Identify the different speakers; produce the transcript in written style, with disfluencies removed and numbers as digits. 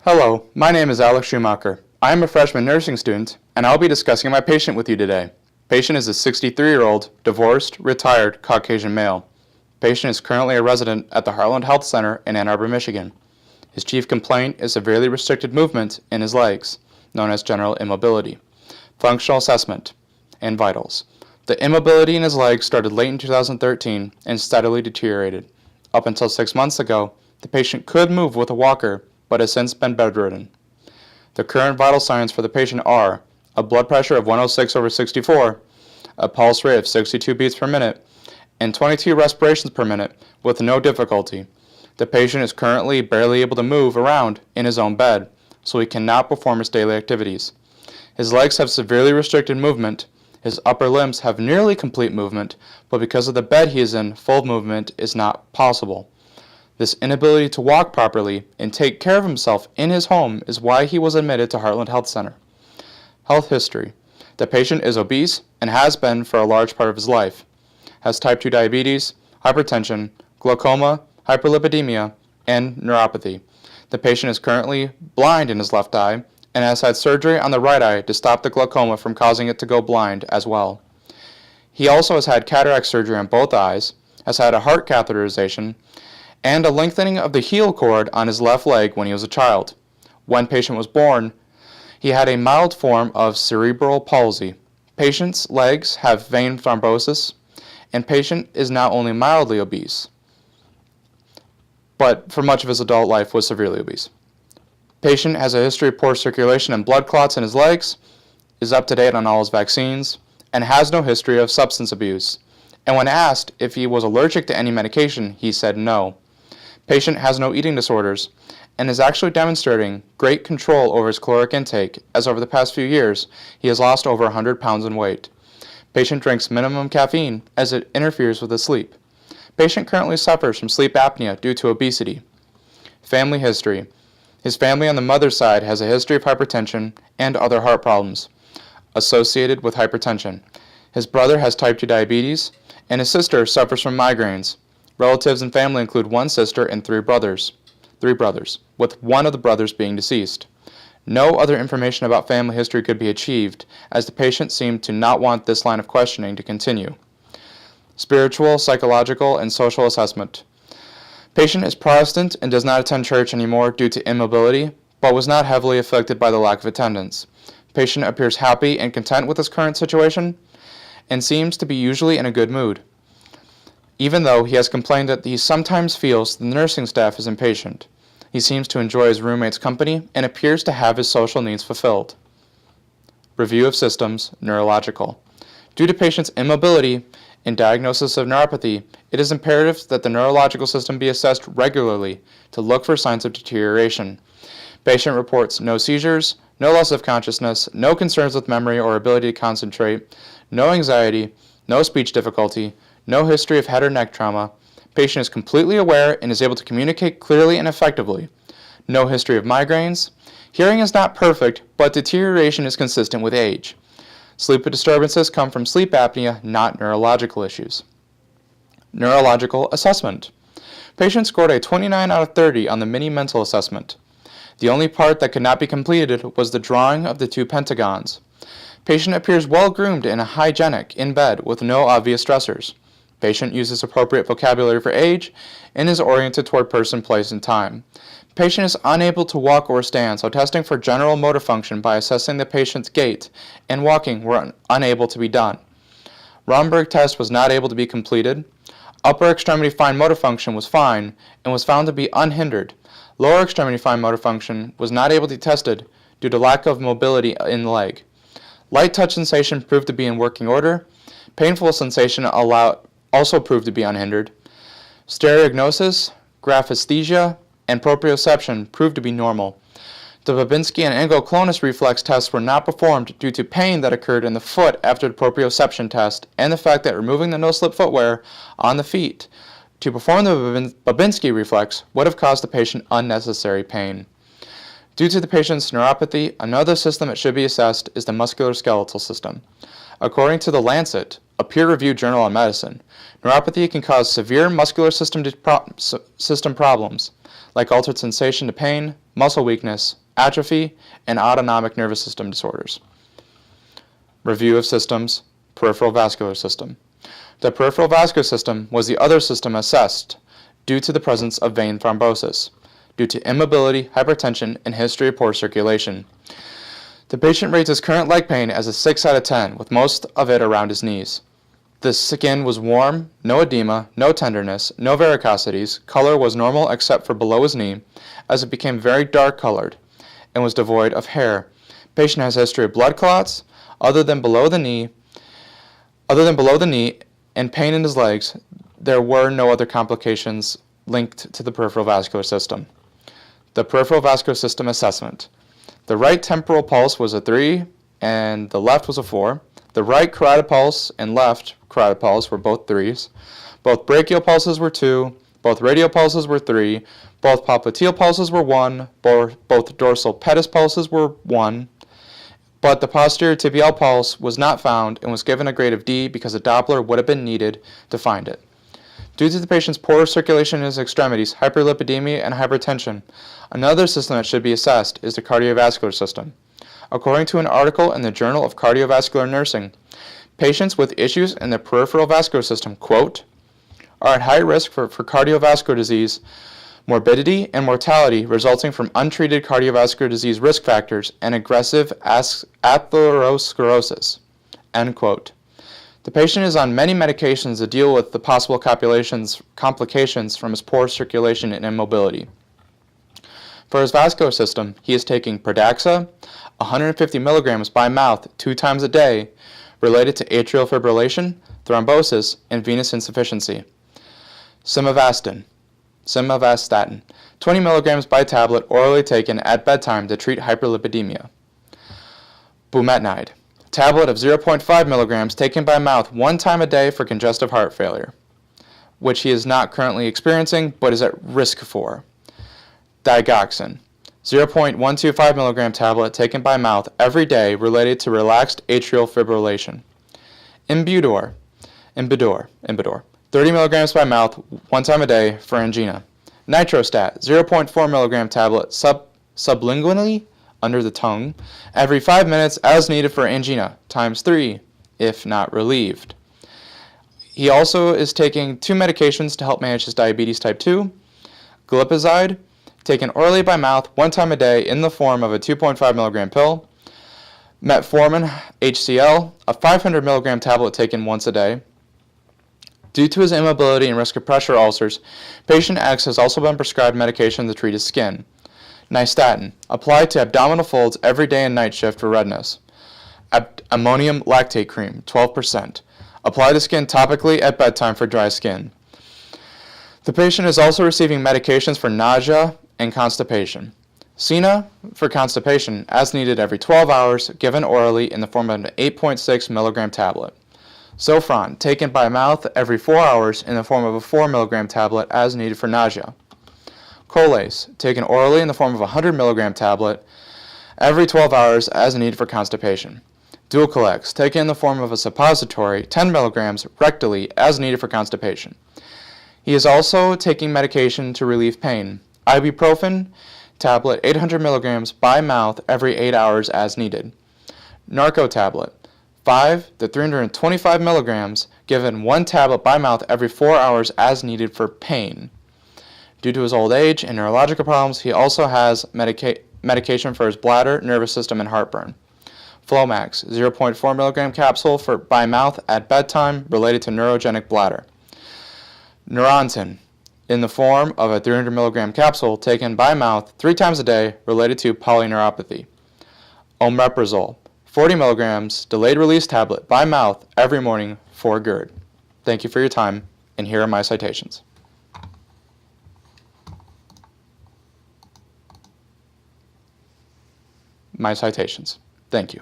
Speaker 1: Hello, my name is Alex Schumacher. I am a freshman nursing student, and I'll be discussing my patient with you today. Patient is a 63-year-old, divorced, retired, Caucasian male. Patient is currently a resident at the Heartland Health Center in Ann Arbor, Michigan. His chief complaint is severely restricted movement in his legs, known as general immobility. Functional assessment and vitals. The immobility in his legs started late in 2013 and steadily deteriorated. Up until 6 months ago, the patient could move with a walker, but has since been bedridden. The current vital signs for the patient are a blood pressure of 106/64, a pulse rate of 62 beats per minute, and 22 respirations per minute with no difficulty. The patient is currently barely able to move around in his own bed, so he cannot perform his daily activities. His legs have severely restricted movement. His upper limbs have nearly complete movement, but because of the bed he is in, full movement is not possible. This inability to walk properly and take care of himself in his home is why he was admitted to Heartland Health Center. Health history. The patient is obese and has been for a large part of his life. Has type 2 diabetes, hypertension, glaucoma, hyperlipidemia, and neuropathy. The patient is currently blind in his left eye and has had surgery on the right eye to stop the glaucoma from causing it to go blind as well. He also has had cataract surgery on both eyes, has had a heart catheterization, and a lengthening of the heel cord on his left leg when he was a child. When patient was born, he had a mild form of cerebral palsy. Patient's legs have vein thrombosis, and patient is now only mildly obese, but for much of his adult life was severely obese. Patient has a history of poor circulation and blood clots in his legs, is up to date on all his vaccines, and has no history of substance abuse. And when asked if he was allergic to any medication, he said no. Patient has no eating disorders and is actually demonstrating great control over his caloric intake, as over the past few years he has lost over 100 pounds in weight. Patient drinks minimum caffeine as it interferes with his sleep. Patient currently suffers from sleep apnea due to obesity. Family history. His family on the mother's side has a history of hypertension and other heart problems associated with hypertension. His brother has type 2 diabetes, and his sister suffers from migraines. Relatives and family include one sister and three brothers, with one of the brothers being deceased. No other information about family history could be achieved, as the patient seemed to not want this line of questioning to continue. Spiritual, psychological, and social assessment. Patient is Protestant and does not attend church anymore due to immobility, but was not heavily affected by the lack of attendance. Patient appears happy and content with his current situation and seems to be usually in a good mood, even though he has complained that he sometimes feels the nursing staff is impatient. He seems to enjoy his roommate's company and appears to have his social needs fulfilled. Review of systems, neurological. Due to patient's immobility and diagnosis of neuropathy, it is imperative that the neurological system be assessed regularly to look for signs of deterioration. Patient reports no seizures, no loss of consciousness, no concerns with memory or ability to concentrate, no anxiety, no speech difficulty, no history of head or neck trauma. Patient is completely aware and is able to communicate clearly and effectively. No history of migraines. Hearing is not perfect, but deterioration is consistent with age. Sleep disturbances come from sleep apnea, not neurological issues. Neurological assessment. Patient scored a 29 out of 30 on the mini mental assessment. The only part that could not be completed was the drawing of the two pentagons. Patient appears well groomed and hygienic in bed with no obvious stressors. Patient uses appropriate vocabulary for age and is oriented toward person, place, and time. Patient is unable to walk or stand, so testing for general motor function by assessing the patient's gait and walking were unable to be done. Romberg test was not able to be completed. Upper extremity fine motor function was fine and was found to be unhindered. Lower extremity fine motor function was not able to be tested due to lack of mobility in the leg. Light touch sensation proved to be in working order. Painful sensation also proved to be unhindered. Stereognosis, graphesthesia, and proprioception proved to be normal. The Babinski and ankylosing reflex tests were not performed due to pain that occurred in the foot after the proprioception test and the fact that removing the no-slip footwear on the feet to perform the Babinski reflex would have caused the patient unnecessary pain. Due to the patient's neuropathy, another system that should be assessed is the musculoskeletal system. According to The Lancet, a peer-reviewed journal on medicine. Neuropathy can cause severe muscular system problems, like altered sensation to pain, muscle weakness, atrophy, and autonomic nervous system disorders. Review of systems, peripheral vascular system. The peripheral vascular system was the other system assessed due to the presence of vein thrombosis, due to immobility, hypertension, and history of poor circulation. The patient rates his current leg pain as a 6 out of 10, with most of it around his knees. The skin was warm, no edema, no tenderness, no varicosities. Color was normal except for below his knee, as it became very dark colored, and was devoid of hair. Patient has a history of blood clots, other than below the knee, and pain in his legs. There were no other complications linked to the peripheral vascular system. The peripheral vascular system assessment. The right temporal pulse was a 3, and the left was a 4. The right carotid pulse and left carotid pulse were both 3s. Both brachial pulses were 2. Both radial pulses were 3. Both popliteal pulses were 1. Both dorsal pedis pulses were 1. But the posterior tibial pulse was not found and was given a grade of D because a Doppler would have been needed to find it. Due to the patient's poor circulation in his extremities, hyperlipidemia, and hypertension, another system that should be assessed is the cardiovascular system. According to an article in the Journal of Cardiovascular Nursing, patients with issues in the peripheral vascular system, quote, are at high risk for cardiovascular disease, morbidity, and mortality resulting from untreated cardiovascular disease risk factors and aggressive atherosclerosis, end quote. The patient is on many medications to deal with the possible complications from his poor circulation and immobility. For his vascular system, he is taking Pradaxa, 150 milligrams by mouth 2 times a day, related to atrial fibrillation, thrombosis, and venous insufficiency. Simvastatin, 20 milligrams by tablet orally taken at bedtime to treat hyperlipidemia. Bumetanide, tablet of 0.5 milligrams taken by mouth 1 time a day for congestive heart failure, which he is not currently experiencing but is at risk for. Digoxin, 0.125 milligram tablet taken by mouth every day related to relaxed atrial fibrillation. Imbudor, 30 milligrams by mouth 1 time a day for angina. Nitrostat, 0.4 milligram tablet sublingually under the tongue every 5 minutes as needed for angina, times 3, if not relieved. He also is taking 2 medications to help manage his diabetes type 2. Glipizide, taken orally by mouth 1 time a day in the form of a 2.5 milligram pill. Metformin HCl, a 500 milligram tablet taken once a day. Due to his immobility and risk of pressure ulcers, patient X has also been prescribed medication to treat his skin. Nystatin, applied to abdominal folds every day and night shift for redness. Ammonium lactate cream, 12%. Apply to skin topically at bedtime for dry skin. The patient is also receiving medications for nausea and constipation. Sina for constipation, as needed every 12 hours, given orally in the form of an 8.6 milligram tablet. Zofran, taken by mouth every 4 hours in the form of a 4 milligram tablet as needed for nausea. Colace, taken orally in the form of a 100 milligram tablet every 12 hours as needed for constipation. Dulcolax, taken in the form of a suppository 10 milligrams rectally as needed for constipation. He is also taking medication to relieve pain. Ibuprofen, tablet 800 milligrams by mouth every 8 hours as needed. Narco tablet, 5 to 325 milligrams, given 1 tablet by mouth every 4 hours as needed for pain. Due to his old age and neurological problems, he also has medication for his bladder, nervous system, and heartburn. Flomax, 0.4 milligram capsule by mouth at bedtime related to neurogenic bladder. Neurontin, in the form of a 300 milligram capsule taken by mouth 3 times a day related to polyneuropathy. Omeprazole, 40 milligrams delayed release tablet by mouth every morning for GERD. Thank you for your time, and here are my citations. Thank you.